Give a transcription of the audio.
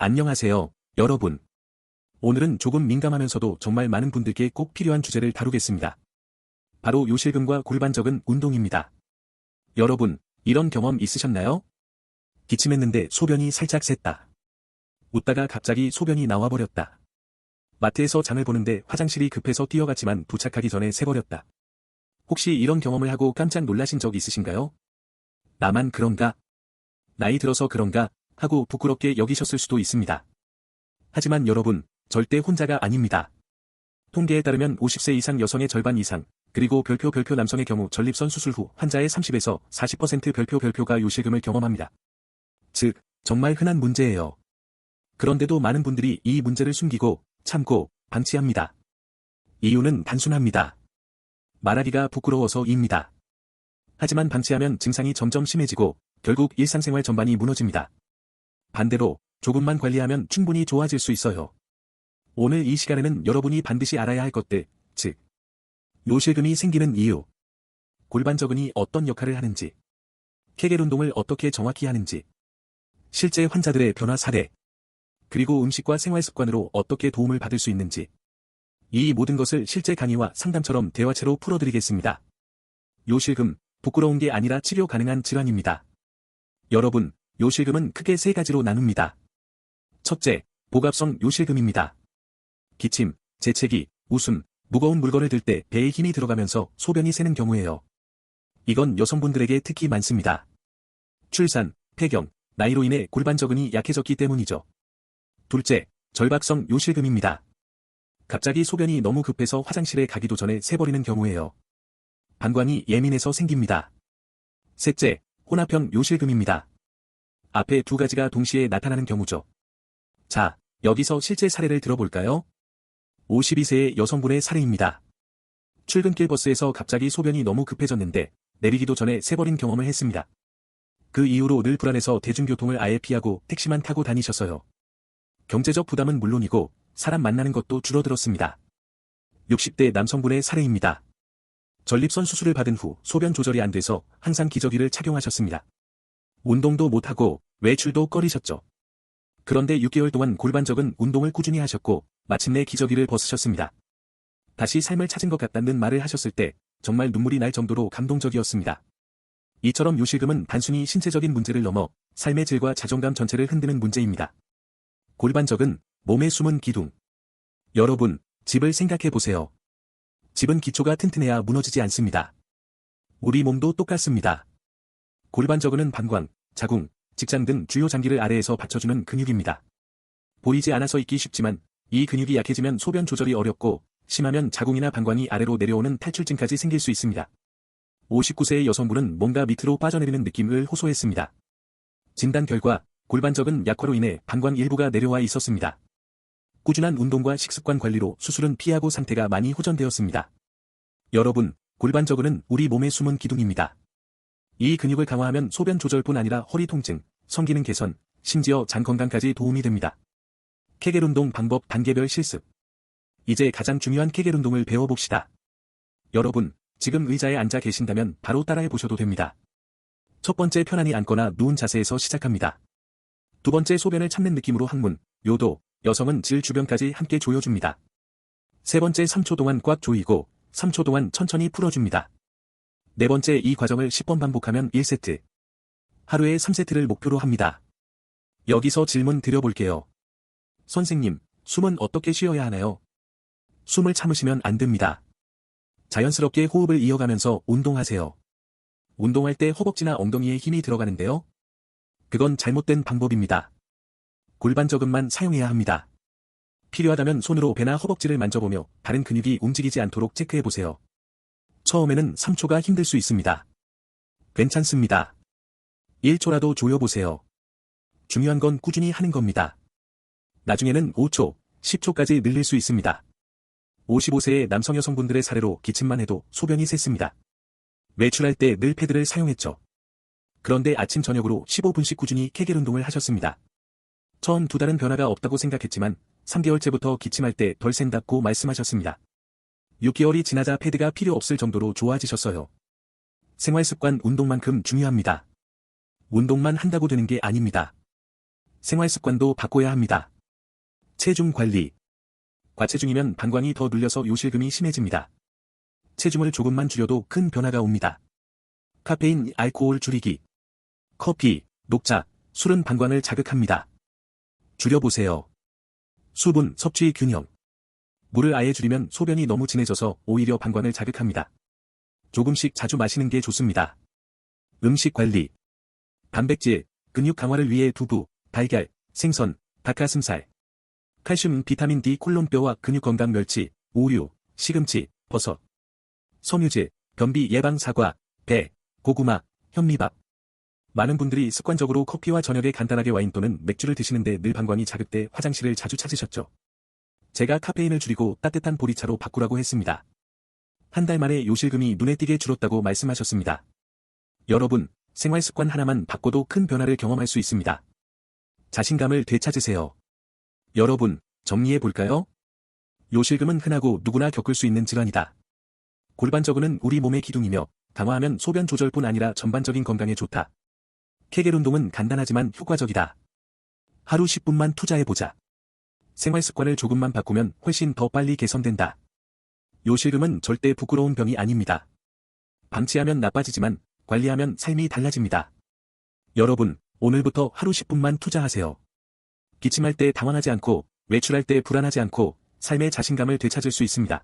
안녕하세요, 여러분. 오늘은 조금 민감하면서도 정말 많은 분들께 꼭 필요한 주제를 다루겠습니다. 바로 요실금과 골반적은 운동입니다. 여러분, 이런 경험 있으셨나요? 기침했는데 소변이 살짝 샜다. 웃다가 갑자기 소변이 나와버렸다. 마트에서 장을 보는데 화장실이 급해서 뛰어갔지만 도착하기 전에 새버렸다. 혹시 이런 경험을 하고 깜짝 놀라신 적 있으신가요? 나만 그런가? 나이 들어서 그런가? 하고 부끄럽게 여기셨을 수도 있습니다. 하지만 여러분, 절대 혼자가 아닙니다. 통계에 따르면 50세 이상 여성의 절반 이상, 그리고 별표 남성의 경우 전립선 수술 후 환자의 30에서 40% 별표가 요실금을 경험합니다. 즉, 정말 흔한 문제예요. 그런데도 많은 분들이 이 문제를 숨기고, 참고, 방치합니다. 이유는 단순합니다. 말하기가 부끄러워서입니다. 하지만 방치하면 증상이 점점 심해지고, 결국 일상생활 전반이 무너집니다. 반대로, 조금만 관리하면 충분히 좋아질 수 있어요. 오늘 이 시간에는 여러분이 반드시 알아야 할 것들, 즉, 요실금이 생기는 이유, 골반적은이 어떤 역할을 하는지, 케겔 운동을 어떻게 정확히 하는지, 실제 환자들의 변화 사례, 그리고 음식과 생활 습관으로 어떻게 도움을 받을 수 있는지, 이 모든 것을 실제 강의와 상담처럼 대화체로 풀어드리겠습니다. 요실금, 부끄러운 게 아니라 치료 가능한 질환입니다. 여러분, 요실금은 크게 세 가지로 나눕니다. 첫째, 복압성 요실금입니다. 기침, 재채기, 웃음, 무거운 물건을 들 때 배에 힘이 들어가면서 소변이 새는 경우예요. 이건 여성분들에게 특히 많습니다. 출산, 폐경, 나이로 인해 골반적은이 약해졌기 때문이죠. 둘째, 절박성 요실금입니다. 갑자기 소변이 너무 급해서 화장실에 가기도 전에 새버리는 경우예요. 방광이 예민해서 생깁니다. 셋째, 혼합형 요실금입니다. 앞에 두 가지가 동시에 나타나는 경우죠. 자, 여기서 실제 사례를 들어볼까요? 52세의 여성분의 사례입니다. 출근길 버스에서 갑자기 소변이 너무 급해졌는데 내리기도 전에 새버린 경험을 했습니다. 그 이후로 늘 불안해서 대중교통을 아예 피하고 택시만 타고 다니셨어요. 경제적 부담은 물론이고 사람 만나는 것도 줄어들었습니다. 60대 남성분의 사례입니다. 전립선 수술을 받은 후 소변 조절이 안 돼서 항상 기저귀를 착용하셨습니다. 운동도 못하고 외출도 꺼리셨죠. 그런데 6개월 동안 골반적은 운동을 꾸준히 하셨고 마침내 기저귀를 벗으셨습니다. 다시 삶을 찾은 것 같다는 말을 하셨을 때 정말 눈물이 날 정도로 감동적이었습니다. 이처럼 요실금은 단순히 신체적인 문제를 넘어 삶의 질과 자존감 전체를 흔드는 문제입니다. 골반적은 몸의 숨은 기둥. 여러분, 집을 생각해보세요. 집은 기초가 튼튼해야 무너지지 않습니다. 우리 몸도 똑같습니다. 골반적은은 방광, 자궁, 직장 등 주요 장기를 아래에서 받쳐주는 근육입니다. 보이지 않아서 있기 쉽지만 이 근육이 약해지면 소변 조절이 어렵고 심하면 자궁이나 방광이 아래로 내려오는 탈출증까지 생길 수 있습니다. 59세의 여성분은 뭔가 밑으로 빠져내리는 느낌을 호소했습니다. 진단 결과 골반적은 약화로 인해 방광 일부가 내려와 있었습니다. 꾸준한 운동과 식습관 관리로 수술은 피하고 상태가 많이 호전되었습니다. 여러분, 골반적은은 우리 몸의 숨은 기둥입니다. 이 근육을 강화하면 소변 조절뿐 아니라 허리 통증, 성기능 개선, 심지어 장 건강까지 도움이 됩니다. 케겔 운동 방법 단계별 실습. 이제 가장 중요한 케겔 운동을 배워봅시다. 여러분, 지금 의자에 앉아 계신다면 바로 따라해 보셔도 됩니다. 첫 번째, 편안히 앉거나 누운 자세에서 시작합니다. 두 번째, 소변을 참는 느낌으로 항문, 요도, 여성은 질 주변까지 함께 조여줍니다. 세 번째, 3초 동안 꽉 조이고 3초 동안 천천히 풀어줍니다. 네 번째, 이 과정을 10번 반복하면 1세트. 하루에 3세트를 목표로 합니다. 여기서 질문 드려볼게요. 선생님, 숨은 어떻게 쉬어야 하나요? 숨을 참으시면 안 됩니다. 자연스럽게 호흡을 이어가면서 운동하세요. 운동할 때 허벅지나 엉덩이에 힘이 들어가는데요. 그건 잘못된 방법입니다. 골반적은만 사용해야 합니다. 필요하다면 손으로 배나 허벅지를 만져보며 다른 근육이 움직이지 않도록 체크해보세요. 처음에는 3초가 힘들 수 있습니다. 괜찮습니다. 1초라도 조여보세요. 중요한 건 꾸준히 하는 겁니다. 나중에는 5초, 10초까지 늘릴 수 있습니다. 55세의 남성 여성분들의 사례로 기침만 해도 소변이 샜습니다. 외출할 때 늘 패드를 사용했죠. 그런데 아침 저녁으로 15분씩 꾸준히 케겔 운동을 하셨습니다. 처음 2달은 변화가 없다고 생각했지만 3개월째부터 기침할 때 덜 샌다고 말씀하셨습니다. 6개월이 지나자 패드가 필요 없을 정도로 좋아지셨어요. 생활습관 운동만큼 중요합니다. 운동만 한다고 되는 게 아닙니다. 생활 습관도 바꿔야 합니다. 체중 관리. 과체중이면 방광이 더 눌려서 요실금이 심해집니다. 체중을 조금만 줄여도 큰 변화가 옵니다. 카페인, 알코올 줄이기. 커피, 녹차, 술은 방광을 자극합니다. 줄여보세요. 수분, 섭취 균형. 물을 아예 줄이면 소변이 너무 진해져서 오히려 방광을 자극합니다. 조금씩 자주 마시는 게 좋습니다. 음식 관리. 단백질, 근육 강화를 위해 두부, 달걀, 생선, 닭가슴살. 칼슘, 비타민 D, 콜롬뼈와 근육 건강 멸치, 우유, 시금치, 버섯. 섬유질, 변비 예방 사과, 배, 고구마, 현미밥. 많은 분들이 습관적으로 커피와 저녁에 간단하게 와인 또는 맥주를 드시는데 늘 방광이 자극돼 화장실을 자주 찾으셨죠. 제가 카페인을 줄이고 따뜻한 보리차로 바꾸라고 했습니다. 한 달 만에 요실금이 눈에 띄게 줄었다고 말씀하셨습니다. 여러분, 생활 습관 하나만 바꿔도 큰 변화를 경험할 수 있습니다. 자신감을 되찾으세요. 여러분, 정리해 볼까요? 요실금은 흔하고 누구나 겪을 수 있는 질환이다. 골반저근은 우리 몸의 기둥이며 강화하면 소변 조절뿐 아니라 전반적인 건강에 좋다. 케겔 운동은 간단하지만 효과적이다. 하루 10분만 투자해보자. 생활 습관을 조금만 바꾸면 훨씬 더 빨리 개선된다. 요실금은 절대 부끄러운 병이 아닙니다. 방치하면 나빠지지만 관리하면 삶이 달라집니다. 여러분, 오늘부터 하루 10분만 투자하세요. 기침할 때 당황하지 않고, 외출할 때 불안하지 않고, 삶의 자신감을 되찾을 수 있습니다.